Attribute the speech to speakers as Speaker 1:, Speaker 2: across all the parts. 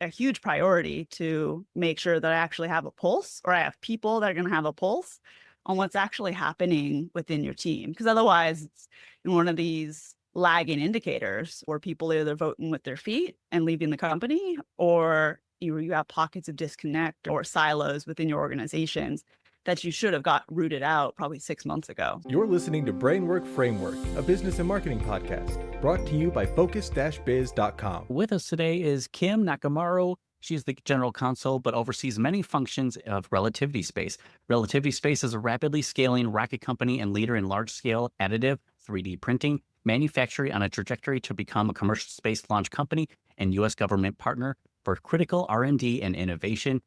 Speaker 1: a huge priority to make sure that I actually have a pulse, or I have people that are going to have a pulse on what's actually happening within your team. Because otherwise, it's in one of these lagging indicators where people either voting with their feet and leaving the company, or you have pockets of disconnect or silos within your organizations that you should have got rooted out probably 6 months ago.
Speaker 2: You're listening to Brainwork Framework, a business and marketing podcast brought to you by focus-biz.com.
Speaker 3: With us today is Kim Nakamaru. She's the general counsel, but oversees many functions of Relativity Space. Relativity Space is a rapidly scaling rocket company and leader in large-scale additive 3D printing, manufacturing on a trajectory to become a commercial space launch company and U.S. government partner for critical R&D and innovation,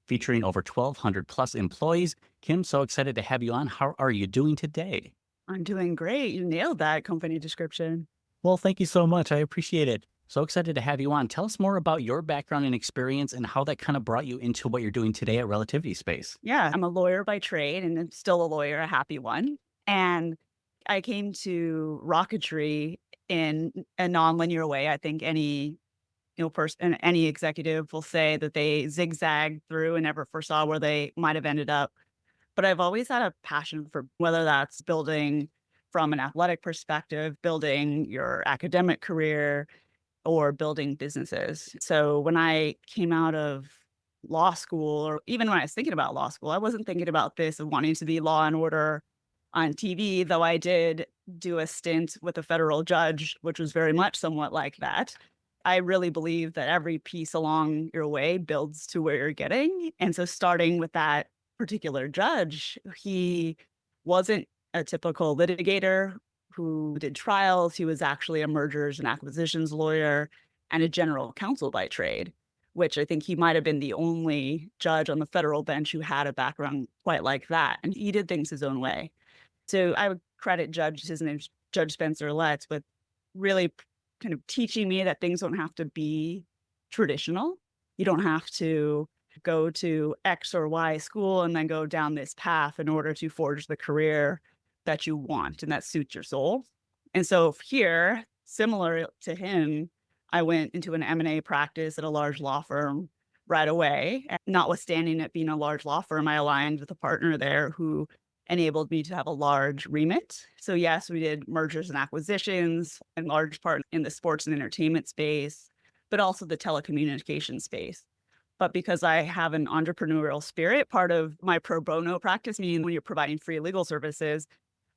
Speaker 3: featuring over 1,200 plus employees. Kim, so excited to have you on. How are you doing today?
Speaker 1: I'm doing great. You nailed that company description.
Speaker 3: Well, thank you so much. I appreciate it. So excited to have you on. Tell us more about your background and experience and how that kind of brought you into what you're doing today at Relativity Space.
Speaker 1: Yeah, I'm a lawyer by trade, and I'm still a lawyer, a happy one. And I came to rocketry in a nonlinear way. I think any person, any executive will say that they zigzagged through and never foresaw where they might have ended up. But I've always had a passion for whether that's building from an athletic perspective, building your academic career, or building businesses. So when I came out of law school, or even when I was thinking about law school, I wasn't thinking about this of wanting to be Law and Order on TV, though I did do a stint with a federal judge, which was very much somewhat like that. I really believe that every piece along your way builds to where you're getting. And so starting with that particular judge, he wasn't a typical litigator who did trials. He was actually a mergers and acquisitions lawyer and a general counsel by trade, which I think he might have been the only judge on the federal bench who had a background quite like that. And he did things his own way. So I would credit his name's Judge Spencer Letts, with really kind of teaching me that things don't have to be traditional. You don't have to go to X or Y school and then go down this path in order to forge the career that you want and that suits your soul. And so here, similar to him, I went into an M&A practice at a large law firm right away. And notwithstanding it being a large law firm, I aligned with a partner there who enabled me to have a large remit. So yes, we did mergers and acquisitions, in large part in the sports and entertainment space, but also the telecommunications space. But because I have an entrepreneurial spirit, part of my pro bono practice, meaning when you're providing free legal services,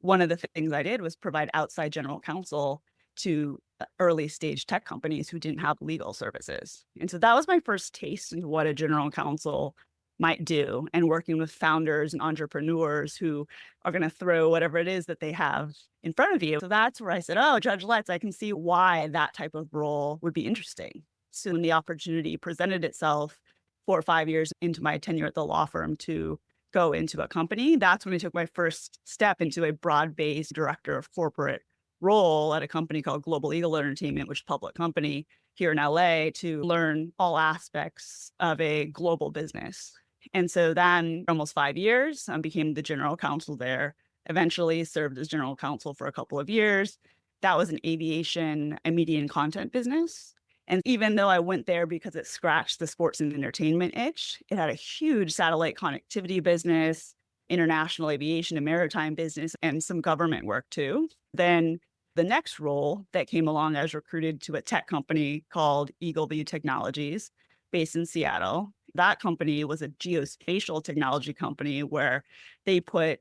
Speaker 1: one of the things I did was provide outside general counsel to early stage tech companies who didn't have legal services. And so that was my first taste into what a general counsel might do, and working with founders and entrepreneurs who are going to throw whatever it is that they have in front of you. So that's where I said, oh, Judge Letts, I can see why that type of role would be interesting. So when the opportunity presented itself 4 or 5 years into my tenure at the law firm to go into a company, that's when I took my first step into a broad-based director of corporate role at a company called Global Eagle Entertainment, which is a public company here in LA, to learn all aspects of a global business. And so then almost 5 years, I became the general counsel there, eventually served as general counsel for a couple of years. That was an aviation and media and content business. And even though I went there because it scratched the sports and entertainment itch, it had a huge satellite connectivity business, international aviation and maritime business, and some government work too. Then the next role that came along, I was recruited to a tech company called Eagleview Technologies, based in Seattle. That company was a geospatial technology company where they put,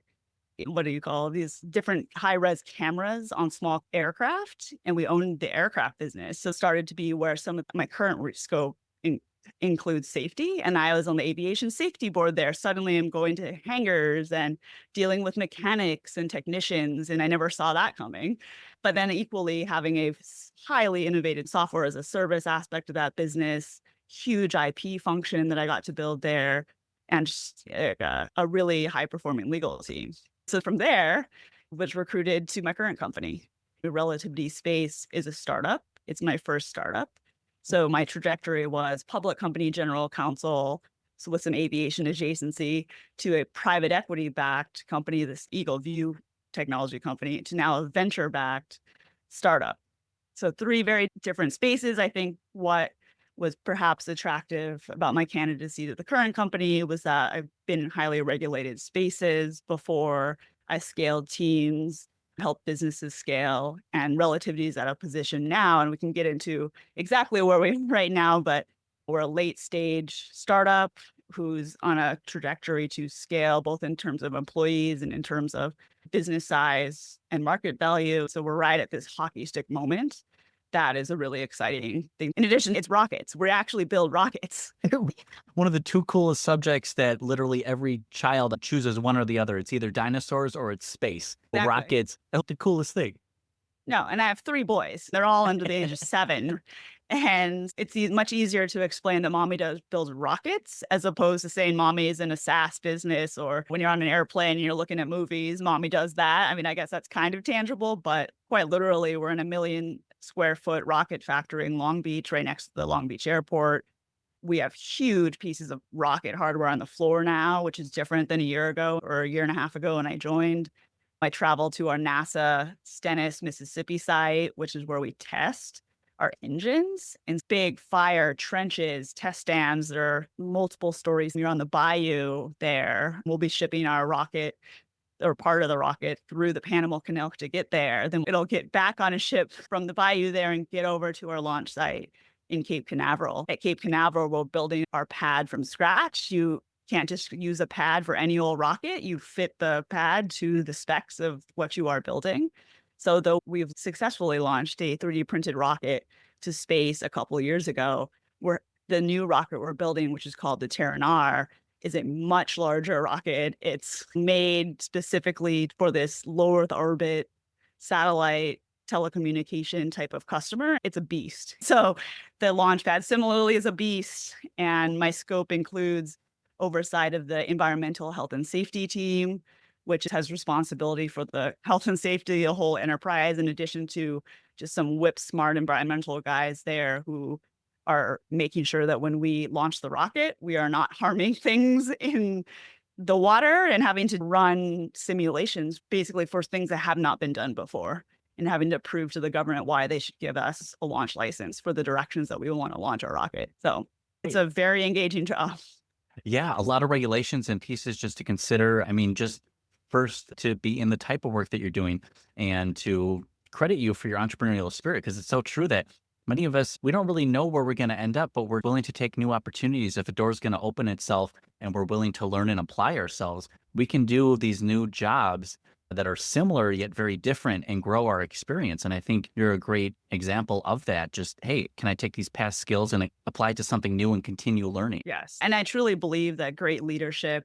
Speaker 1: what do you call these different high-res cameras on small aircraft, and we owned the aircraft business. So it started to be where some of my current scope includes safety, and I was on the aviation safety board there. Suddenly I'm going to hangars and dealing with mechanics and technicians, and I never saw that coming. But then equally having a highly innovative software as a service aspect of that business, huge IP function that I got to build there, and just a really high-performing legal team. So from there, was recruited to my current company. Relativity Space is a startup. It's my first startup. So my trajectory was public company general counsel, so with some aviation adjacency, to a private equity-backed company, this Eagleview technology company, to now a venture-backed startup. So 3 very different spaces. I think what was perhaps attractive about my candidacy to the current company was that I've been in highly regulated spaces before. I scaled teams, helped businesses scale, and Relativity is at a position now, and we can get into exactly where we are right now, but we're a late stage startup who's on a trajectory to scale both in terms of employees and in terms of business size and market value. So we're right at this hockey stick moment. That is a really exciting thing. In addition, it's rockets. We actually build rockets.
Speaker 3: One of the two coolest subjects that literally every child chooses one or the other. It's either dinosaurs or it's space.
Speaker 1: Exactly.
Speaker 3: Rockets, that's the coolest thing.
Speaker 1: No, and I have 3 boys. They're all under the age of 7. And it's much easier to explain that mommy builds rockets as opposed to saying mommy is in a SaaS business, or when you're on an airplane and you're looking at movies, mommy does that. I mean, I guess that's kind of tangible, but quite literally, we're in a 1,000,000 square foot rocket factory in Long Beach, right next to the Long Beach airport. We have huge pieces of rocket hardware on the floor now, which is different than a year ago or a year and a half ago when I joined. I traveled to our NASA Stennis, Mississippi site, which is where we test our engines and big fire trenches, test stands. There are multiple stories. You're on the bayou there. We'll be shipping our rocket or part of the rocket through the Panama Canal to get there. Then it'll get back on a ship from the bayou there and get over to our launch site in Cape Canaveral. At Cape Canaveral, we're building our pad from scratch. You can't just use a pad for any old rocket. You fit the pad to the specs of what you are building. So though we've successfully launched a 3D printed rocket to space a couple of years ago, the new rocket we're building, which is called the Terran-R, is a much larger rocket. It's made specifically for this low Earth orbit satellite telecommunication type of customer. It's a beast. So the launch pad similarly is a beast. And my scope includes oversight of the environmental health and safety team, which has responsibility for the health and safety of the whole enterprise, in addition to just some whip smart environmental guys there who are making sure that when we launch the rocket, we are not harming things in the water and having to run simulations basically for things that have not been done before and having to prove to the government why they should give us a launch license for the directions that we want to launch our rocket. So it's a very engaging job.
Speaker 3: Yeah, a lot of regulations and pieces just to consider. I mean, just first to be in the type of work that you're doing and to credit you for your entrepreneurial spirit, because it's so true that many of us, we don't really know where we're going to end up, but we're willing to take new opportunities. If a door is going to open itself and we're willing to learn and apply ourselves, we can do these new jobs that are similar yet very different and grow our experience. And I think you're a great example of that. Just, hey, can I take these past skills and apply it to something new and continue learning?
Speaker 1: Yes. And I truly believe that great leadership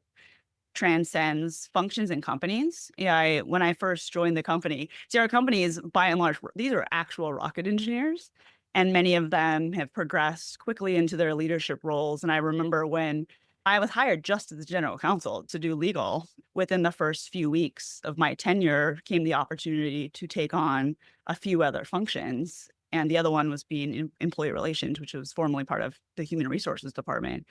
Speaker 1: transcends functions and companies. Yeah, when I first joined the company, see, our company is by and large, these are actual rocket engineers. And many of them have progressed quickly into their leadership roles. And I remember when I was hired just as the general counsel to do legal, within the first few weeks of my tenure came the opportunity to take on a few other functions. And the other one was being employee relations, which was formerly part of the human resources department.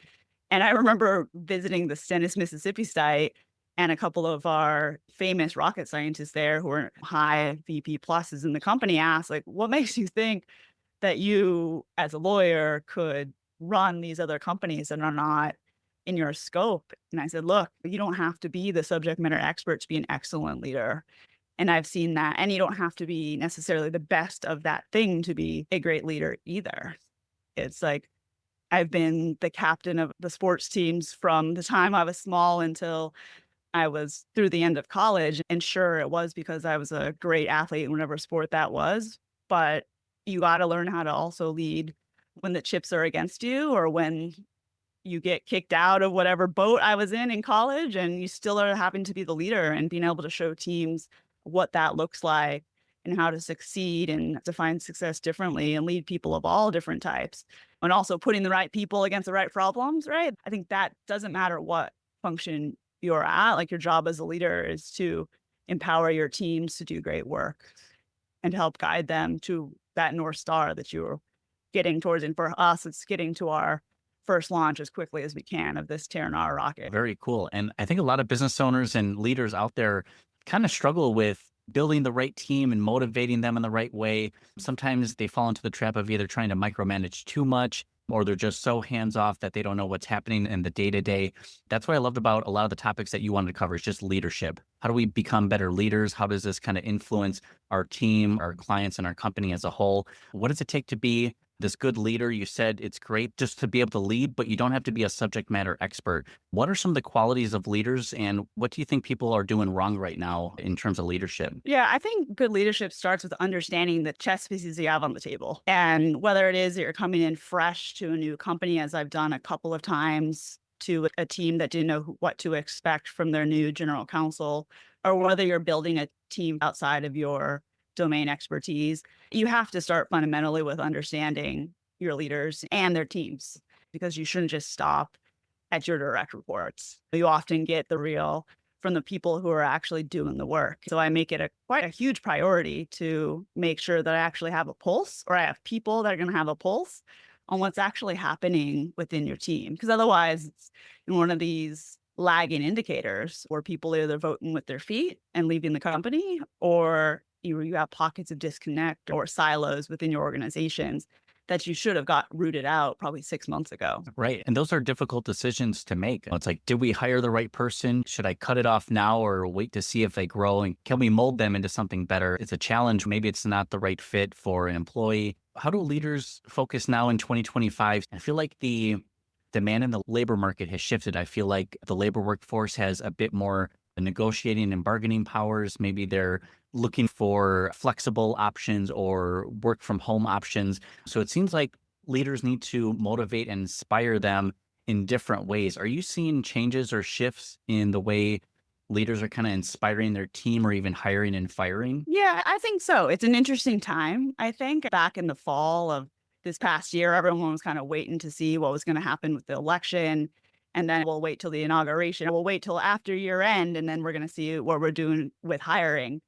Speaker 1: And I remember visiting the Stennis, Mississippi site, and a couple of our famous rocket scientists there who are high VP pluses in the company asked, like, what makes you think that you as a lawyer could run these other companies that are not in your scope? And I said, look, you don't have to be the subject matter expert to be an excellent leader. And I've seen that. And you don't have to be necessarily the best of that thing to be a great leader either. It's like, I've been the captain of the sports teams from the time I was small until I was through the end of college. And sure, it was because I was a great athlete in whatever sport that was. But you got to learn how to also lead when the chips are against you, or when you get kicked out of whatever boat I was in college, and you still are having to be the leader and being able to show teams what that looks like and how to succeed and define success differently and lead people of all different types. And also putting the right people against the right problems, right? I think that doesn't matter what function you're at. Like, your job as a leader is to empower your teams to do great work and help guide them to that North Star that you're getting towards. And for us, it's getting to our first launch as quickly as we can of this Terran-R rocket.
Speaker 3: Very cool. And I think a lot of business owners and leaders out there kind of struggle with building the right team and motivating them in the right way. Sometimes they fall into the trap of either trying to micromanage too much or they're just so hands off that they don't know what's happening in the day to day. That's what I loved about a lot of the topics that you wanted to cover is just leadership. How do we become better leaders? How does this kind of influence our team, our clients, and our company as a whole? What does it take to be this good leader? You said it's great just to be able to lead, but you don't have to be a subject matter expert. What are some of the qualities of leaders, and what do you think people are doing wrong right now in terms of leadership?
Speaker 1: Yeah, I think good leadership starts with understanding the chess pieces you have on the table. And whether it is that you're coming in fresh to a new company, as I've done a couple of times, to a team that didn't know what to expect from their new general counsel, or whether you're building a team outside of your domain expertise, you have to start fundamentally with understanding your leaders and their teams, because you shouldn't just stop at your direct reports. You often get the real from the people who are actually doing the work. So I make it quite a huge priority to make sure that I actually have a pulse, or I have people that are going to have a pulse on what's actually happening within your team. Because otherwise, it's one of these lagging indicators where people are either voting with their feet and leaving the company, or you have pockets of disconnect or silos within your organizations that you should have got rooted out probably 6 months ago.
Speaker 3: Right. And those are difficult decisions to make. It's like, did we hire the right person? Should I cut it off now or wait to see if they grow? And can we mold them into something better? It's a challenge. Maybe it's not the right fit for an employee. How do leaders focus now in 2025? I feel like the demand in the labor market has shifted. I feel like the labor workforce has a bit more negotiating and bargaining powers. Maybe they're looking for flexible options or work from home options. So it seems like leaders need to motivate and inspire them in different ways. Are you seeing changes or shifts in the way leaders are kind of inspiring their team or even hiring and firing?
Speaker 1: Yeah, I think so. It's an interesting time. I think back in the fall of this past year, everyone was kind of waiting to see what was going to happen with the election. And then we'll wait till the inauguration. We'll wait till after year end, and then we're going to see what we're doing with hiring.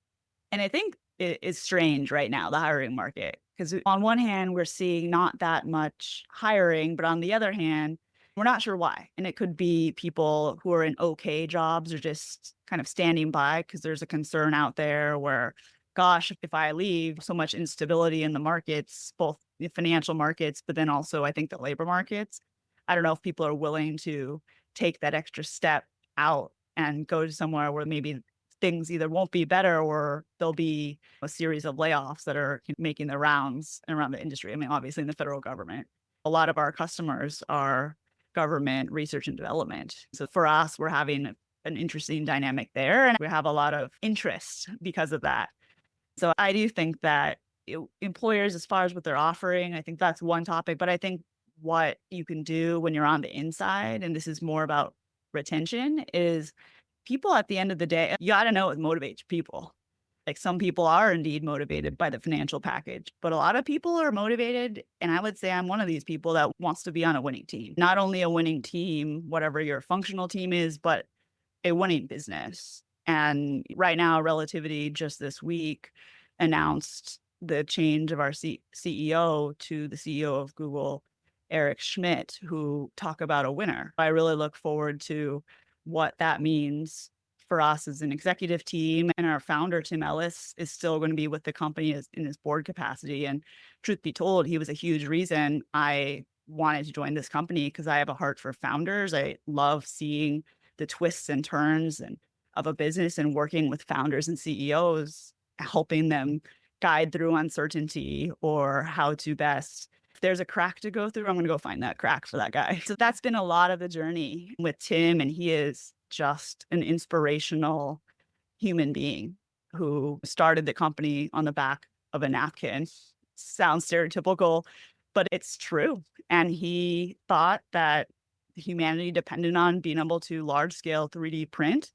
Speaker 1: And I think it is strange right now, the hiring market, because on one hand, we're seeing not that much hiring, but on the other hand, we're not sure why. And it could be people who are in okay jobs or just kind of standing by because there's a concern out there where, gosh, if I leave, so much instability in the markets, both the financial markets, but then also I think the labor markets. I don't know if people are willing to take that extra step out and go to somewhere where maybe things either won't be better or there'll be a series of layoffs that are making the rounds around the industry. I mean, obviously in the federal government, a lot of our customers are government research and development. So for us, we're having an interesting dynamic there, and we have a lot of interest because of that. So I do think that employers, as far as what they're offering, I think that's one topic, but I think what you can do when you're on the inside, and this is more about retention, is people at the end of the day, you got to know what motivates people. Like some people are indeed motivated by the financial package, but a lot of people are motivated. And I would say I'm one of these people that wants to be on a winning team, not only a winning team, whatever your functional team is, but a winning business. And right now, Relativity just this week announced the change of our CEO to the CEO of Google, Eric Schmidt, who talk about a winner. I really look forward to what that means for us as an executive team. And our founder, Tim Ellis, is still going to be with the company in his board capacity. And truth be told, he was a huge reason I wanted to join this company because I have a heart for founders. I love seeing the twists and turns of a business and working with founders and CEOs, helping them guide through uncertainty or how to best. If there's a crack to go through, I'm going to go find that crack for that guy. So that's been a lot of the journey with Tim, and he is just an inspirational human being who started the company on the back of a napkin. Sounds stereotypical, but it's true. And he thought that humanity depended on being able to large scale 3D print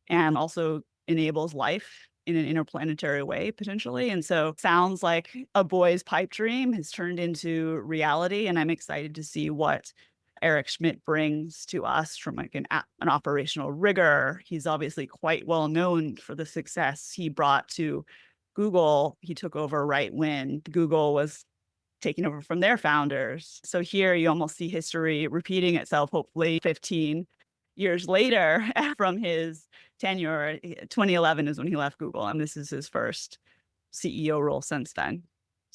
Speaker 1: and also enables life in an interplanetary way, potentially. And so sounds like a boy's pipe dream has turned into reality. And I'm excited to see what Eric Schmidt brings to us from like an operational rigor. He's obviously quite well known for the success he brought to Google. He took over right when Google was taking over from their founders. So here you almost see history repeating itself, hopefully 15 years later from his tenure. 2011 is when he left Google, and this is his first CEO role since then.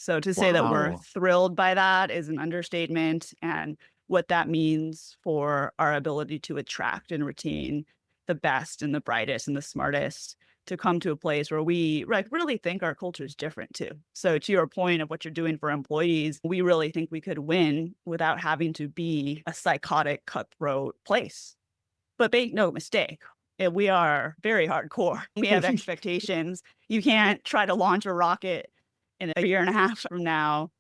Speaker 1: So to say that we're
Speaker 3: Wow.
Speaker 1: thrilled by that is an understatement. And what that means for our ability to attract and retain the best and the brightest and the smartest to come to a place where we really think our culture is different too. So to your point of what you're doing for employees, we really think we could win without having to be a psychotic, cutthroat place. But make no mistake, we are very hardcore. We have expectations. You can't try to launch a rocket in a year and a half from now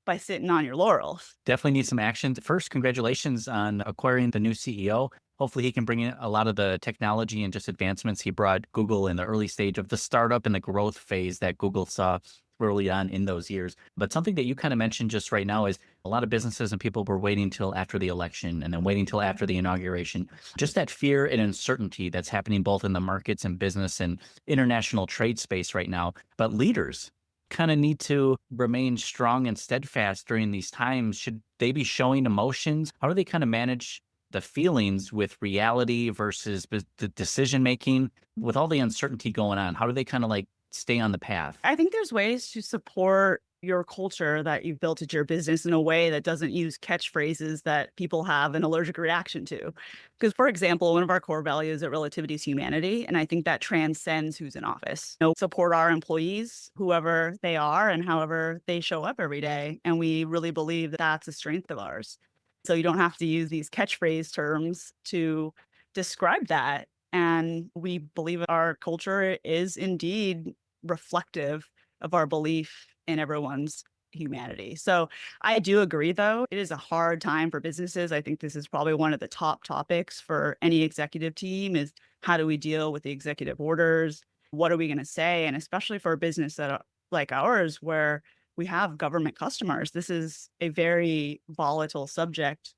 Speaker 1: by sitting on your laurels.
Speaker 3: Definitely need some action. First, congratulations on acquiring the new CEO. Hopefully, he can bring in a lot of the technology and just advancements he brought Google in the early stage of the startup and the growth phase that Google saw early on in those years. But something that you kind of mentioned just right now is a lot of businesses and people were waiting till after the election and then waiting till after the inauguration. Just that fear and uncertainty that's happening both in the markets and business and international trade space right now. But leaders kind of need to remain strong and steadfast during these times. Should they be showing emotions? How do they kind of manage the feelings with reality versus the decision making with all the uncertainty going on? How do they kind of like stay on the path?
Speaker 1: I think there's ways to support your culture that you've built at your business in a way that doesn't use catchphrases that people have an allergic reaction to. Because, for example, one of our core values at Relativity is humanity. And I think that transcends who's in office. Support our employees, whoever they are and however they show up every day. And we really believe that that's a strength of ours. So you don't have to use these catchphrase terms to describe that. And we believe our culture is indeed reflective of our belief in everyone's humanity. So I do agree, though, it is a hard time for businesses. I think this is probably one of the top topics for any executive team is how do we deal with the executive orders? What are we going to say? And especially for a business like ours, where we have government customers, this is a very volatile subject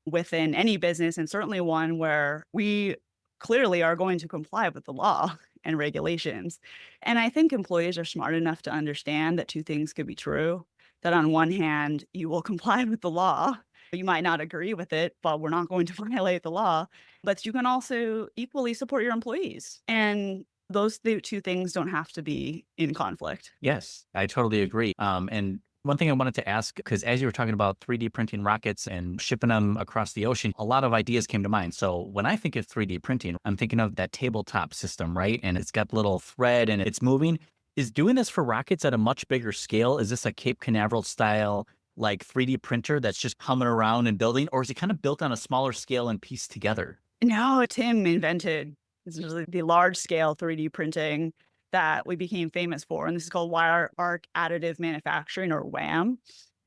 Speaker 1: within any business, and certainly one where we clearly are going to comply with the law and regulations. And I think employees are smart enough to understand that two things could be true. That on one hand, you will comply with the law. You might not agree with it, but we're not going to violate the law. But you can also equally support your employees. And those two things don't have to be in conflict.
Speaker 3: Yes, I totally agree. And one thing I wanted to ask, because as you were talking about 3D printing rockets and shipping them across the ocean, a lot of ideas came to mind. So when I think of 3D printing, I'm thinking of that tabletop system, right? And it's got little thread and it's moving. Is doing this for rockets at a much bigger scale? Is this a Cape Canaveral style, like 3D printer that's just humming around and building? Or is it kind of built on a smaller scale and pieced together?
Speaker 1: No, Tim invented the large scale 3D printing that we became famous for. And this is called wire arc additive manufacturing, or WAM.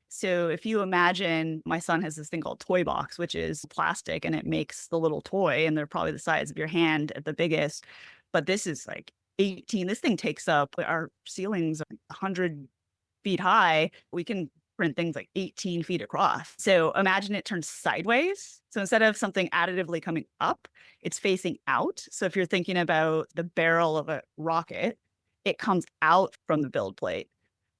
Speaker 1: So if you imagine, my son has this thing called Toy Box, which is plastic and it makes the little toy, and they're probably the size of your hand at the biggest. But this is like 18. This thing takes up our ceilings 100 feet high. We can print things like 18 feet across. So imagine it turns sideways. So instead of something additively coming up, it's facing out. So if you're thinking about the barrel of a rocket, it comes out from the build plate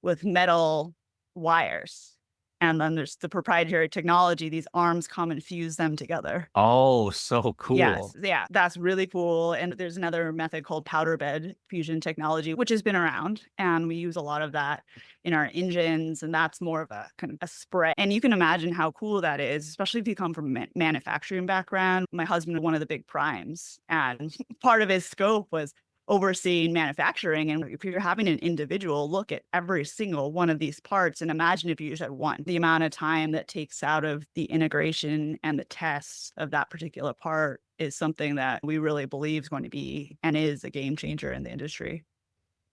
Speaker 1: with metal wires. And then there's the proprietary technology. These arms come and fuse them together.
Speaker 3: Oh, so
Speaker 1: Yes,
Speaker 3: cool.
Speaker 1: yeah, that's really cool. And there's another method called powder bed fusion technology, which has been around. And we use a lot of that in our engines. And that's more of a kind of a spray. And you can imagine how cool that is, especially if you come from a manufacturing background. My husband was one of the big primes. And part of his scope was overseeing manufacturing. And if you're having an individual look at every single one of these parts, and imagine if you just had one, the amount of time that takes out of the integration and the tests of that particular part is something that we really believe is going to be and is a game changer in the industry.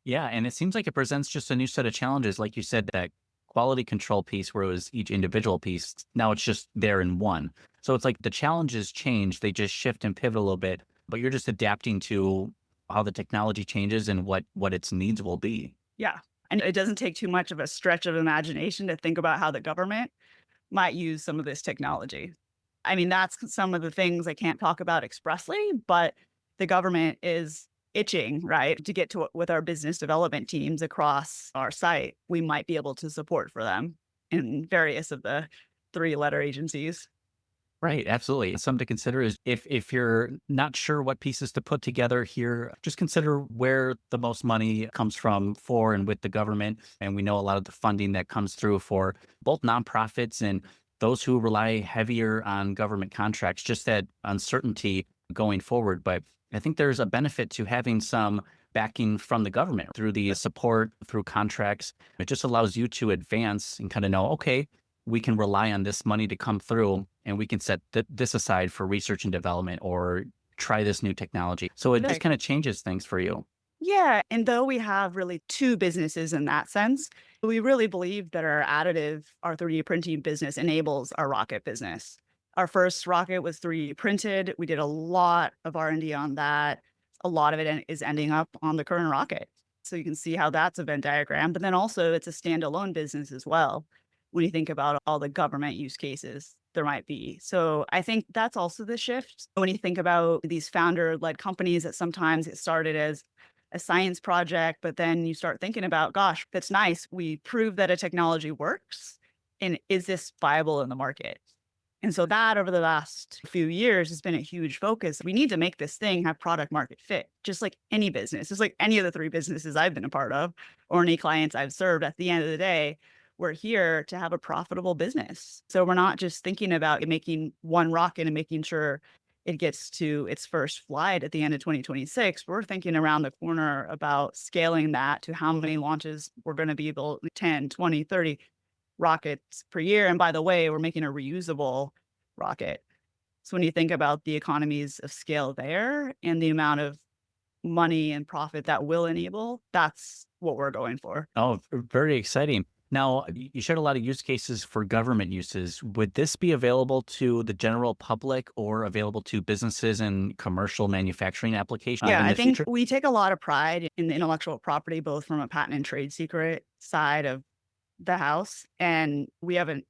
Speaker 3: Yeah, and it seems like it presents just a new set of challenges. Like you said, that quality control piece where it was each individual piece, now it's just there in one. So it's like the challenges change, they just shift and pivot a little bit, but you're just adapting to how the technology changes and what its needs will be.
Speaker 1: Yeah. And it doesn't take too much of a stretch of imagination to think about how the government might use some of this technology. I mean, that's some of the things I can't talk about expressly, but the government is itching, right, to get to it with our business development teams across our site. We might be able to support for them in various of the three-letter agencies.
Speaker 3: Right, absolutely. Something to consider is if you're not sure what pieces to put together here, just consider where the most money comes from for and with the government. And we know a lot of the funding that comes through for both nonprofits and those who rely heavier on government contracts, just that uncertainty going forward. But I think there's a benefit to having some backing from the government through the support, through contracts. It just allows you to advance and kind of know, okay, we can rely on this money to come through and we can set this aside for research and development or try this new technology. So it just
Speaker 1: Right.
Speaker 3: kind of changes things for you.
Speaker 1: Yeah, and though we have really 2 businesses in that sense, we really believe that our 3D printing business enables our rocket business. Our first rocket was 3D printed. We did a lot of R&D on that. A lot of it is ending up on the current rocket. So you can see how that's a Venn diagram, but then also it's a standalone business as well when you think about all the government use cases there might be. So I think that's also the shift. When you think about these founder-led companies that sometimes it started as a science project, but then you start thinking about, gosh, that's nice. We proved that a technology works. And is this viable in the market? And so that over the last few years has been a huge focus. We need to make this thing have product market fit, just like any business, just like any of the 3 businesses I've been a part of or any clients I've served. At the end of the day, we're here to have a profitable business. So we're not just thinking about making one rocket and making sure it gets to its first flight at the end of 2026. We're thinking around the corner about scaling that to how many launches we're going to be able 10, 20, 30 rockets per year. And by the way, we're making a reusable rocket. So when you think about the economies of scale there and the amount of money and profit that will enable, that's what we're going for.
Speaker 3: Oh, very exciting. Now, you shared a lot of use cases for government uses. Would this be available to the general public or available to businesses and commercial manufacturing applications
Speaker 1: Yeah,
Speaker 3: in
Speaker 1: I
Speaker 3: the
Speaker 1: think
Speaker 3: future?
Speaker 1: we take a lot of pride in the intellectual property, both from a patent and trade secret side of the house. And we have a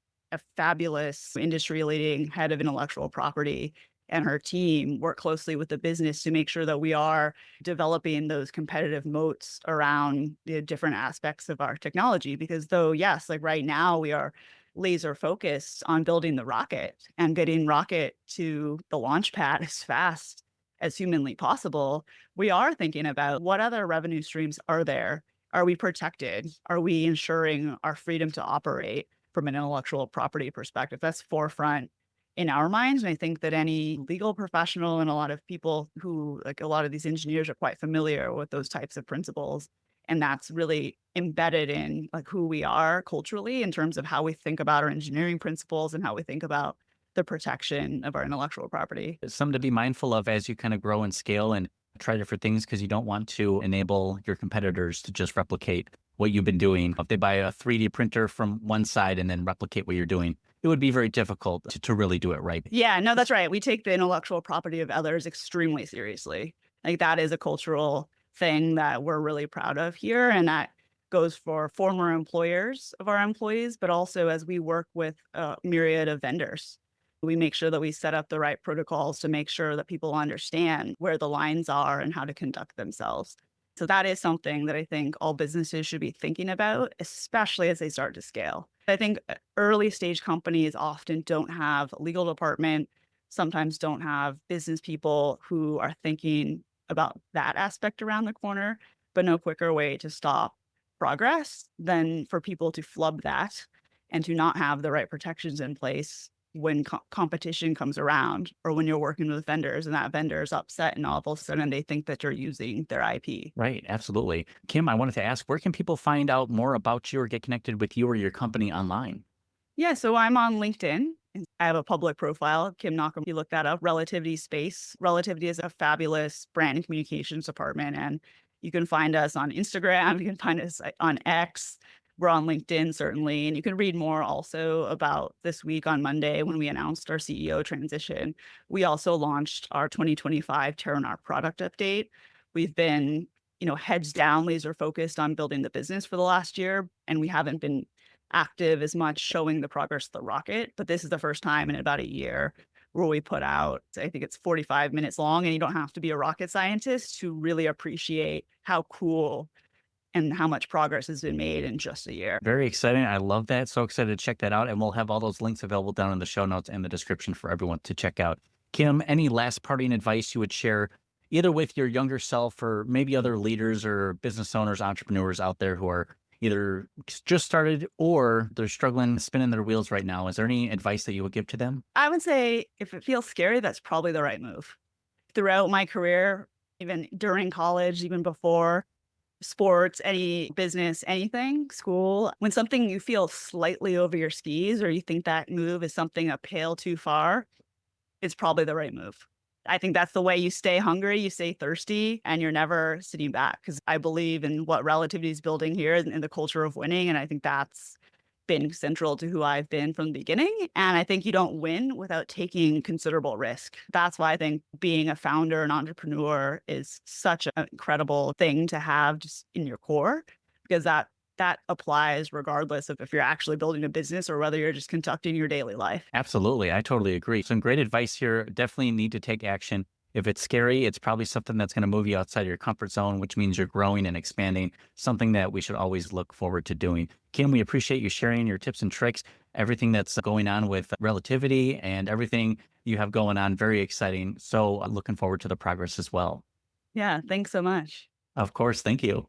Speaker 1: fabulous industry leading head of intellectual property and her team work closely with the business to make sure that we are developing those competitive moats around the different aspects of our technology. Because though, yes, like right now we are laser focused on building the rocket and getting rocket to the launch pad as fast as humanly possible, we are thinking about what other revenue streams are there. Are we protected? Are we ensuring our freedom to operate from an intellectual property perspective? That's forefront in our minds. And I think that any legal professional and a lot of people who, like a lot of these engineers, are quite familiar with those types of principles. And that's really embedded in like who we are culturally in terms of how we think about our engineering principles and how we think about the protection of our intellectual property.
Speaker 3: It's something to be mindful of as you kind of grow and scale and try different things because you don't want to enable your competitors to just replicate what you've been doing. If they buy a 3D printer from one side and then replicate what you're doing, it would be very difficult to really do it right.
Speaker 1: Yeah, no, that's right. We take the intellectual property of others extremely seriously. Like that is a cultural thing that we're really proud of here. And that goes for former employers of our employees, but also as we work with a myriad of vendors. We make sure that we set up the right protocols to make sure that people understand where the lines are and how to conduct themselves. So that is something that I think all businesses should be thinking about, especially as they start to scale. I think early stage companies often don't have a legal department, sometimes don't have business people who are thinking about that aspect around the corner, but no quicker way to stop progress than for people to flub that and to not have the right protections in place when competition comes around or when you're working with vendors and that vendor is upset and all of a sudden they think that you're using their IP.
Speaker 3: Right. Absolutely. Kim, I wanted to ask, where can people find out more about you or get connected with you or your company online?
Speaker 1: Yeah, so I'm on LinkedIn. And I have a public profile, Kim Nakamaru. You look that up, Relativity Space. Relativity is a fabulous brand and communications department. And you can find us on Instagram. You can find us on X. We're on LinkedIn, certainly. And you can read more also about this week on Monday when we announced our CEO transition. We also launched our 2025 Terranar product update. We've been, heads down, laser focused on building the business for the last year. And we haven't been active as much showing the progress of the rocket, but this is the first time in about a year where we put out, I think it's 45 minutes long, and you don't have to be a rocket scientist to really appreciate how cool and how much progress has been made in just a year.
Speaker 3: Very exciting. I love that. So excited to check that out. And we'll have all those links available down in the show notes and the description for everyone to check out. Kim, any last parting advice you would share either with your younger self or maybe other leaders or business owners, entrepreneurs out there who are either just started or they're struggling, spinning their wheels right now? Is there any advice that you would give to them?
Speaker 1: I would say if it feels scary, that's probably the right move. Throughout my career, even during college, even before, sports, any business, anything, school, when something you feel slightly over your skis or you think that move is something uphill too far, it's probably the right move. I think that's the way you stay hungry, you stay thirsty, and you're never sitting back. Because I believe in what relativity is building here and the culture of winning. And I think that's been central to who I've been from the beginning. And I think you don't win without taking considerable risk. That's why I think being a founder and entrepreneur is such an incredible thing to have just in your core, because that applies regardless of if you're actually building a business or whether you're just conducting your daily life.
Speaker 3: Absolutely. I totally agree. Some great advice here. Definitely need to take action. If it's scary, it's probably something that's going to move you outside your comfort zone, which means you're growing and expanding, something that we should always look forward to doing. Kim, we appreciate you sharing your tips and tricks, everything that's going on with relativity and everything you have going on. Very exciting. So looking forward to the progress as well.
Speaker 1: Yeah, thanks so much.
Speaker 3: Of course. Thank you.